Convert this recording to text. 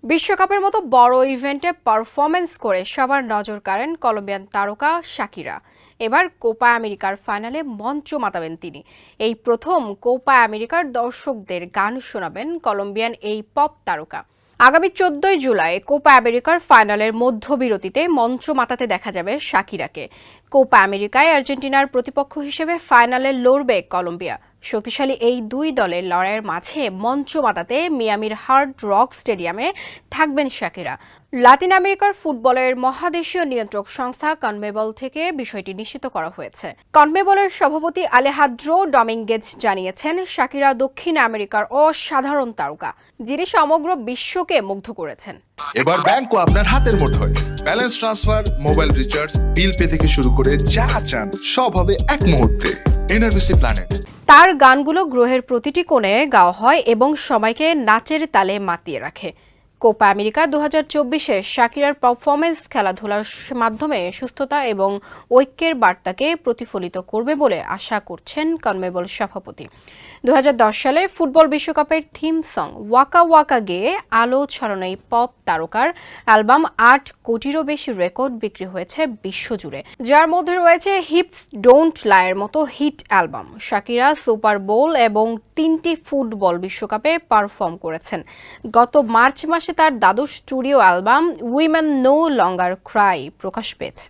বিশ্বকাপের মতো বড় ইভেন্টে পারফরমেন্স করে সবার নজর কাড়েন কলম্বিয়ান তারকা শাকিরা। এবার কোপা আমেরিকার ফাইনালে মঞ্চ মাতাবেন তিনি। এই প্রথম কোপা আমেরিকার দর্শকদের গান শোনাবেন কলম্বিয়ান এই পপ তারকা। আগামী 14 জুলাই কোপা আমেরিকার ফাইনালের মধ্যবিরতিতে মঞ্চ মাতাতে দেখা যাবে শাকিরাকে। কোপা আমেরিকায় আর্জেন্টিনার প্রতিপক্ষ হিসেবে ফাইনালে লড়বে কলম্বিয়া। শক্তিশালী এই দুই দলের লড়াইয়ের মাঝে মঞ্চ মাতাতে মিয়ামির হার্ড রক স্টেডিয়ামে থাকবেন শাকিরা। লাতিন আমেরিকার ফুটবলের মহাদেশীয় নিয়ন্ত্রক সংস্থা কনমেবল থেকে বিষয়টি নিশ্চিত করা হয়েছে। কনমেবলের সভাপতি আলেহাদ্রো ডমিঙ্গেজ জানিয়েছেন, শাকিরা দক্ষিণ আমেরিকার অসাধারণ তারকা, যিনি সমগ্র বিশ্বকে মুগ্ধ করেছেন। এবার ব্যাংকও আপনার হাতের মুঠোয়। Balance transfer, mobile recharge, bill pay থেকে শুরু করে যা চান সব হবে এক মুহূর্তে। NRBC planet. তার গানগুলো গ্রহের প্রতিটি কোণে গাওয়া হয় এবং সবাইকে নাচের তালে মাতিয়ে রাখে। কোপা আমেরিকা 2024-এ শাকিরার পারফরমেন্স খেলাধুলার মাধ্যমে সুস্থতা এবং ঐক্যের বার্তাকে প্রতিফলিত করবে বলে আশা করছেন কনমেবল সভাপতি। 2010 সালে ফুটবল বিশ্বকাপের থিম সং ওয়াকা ওয়াকা গেয়ে আলো ছড়ানো এই পপ তারকার অ্যালবাম 8 কোটিরও বেশি রেকর্ড বিক্রি হয়েছে বিশ্বজুড়ে, যার মধ্যে রয়েছে হিপস ডোন্ট লাইয়ের মতো হিট অ্যালবাম। শাকিরা সুপার বোল এবং 3টি ফুটবল বিশ্বকাপে পারফর্ম করেছেন। গত মার্চ মাসে তার দ্বাদশ studio album Women No Longer Cry প্রকাশ পেয়েছে।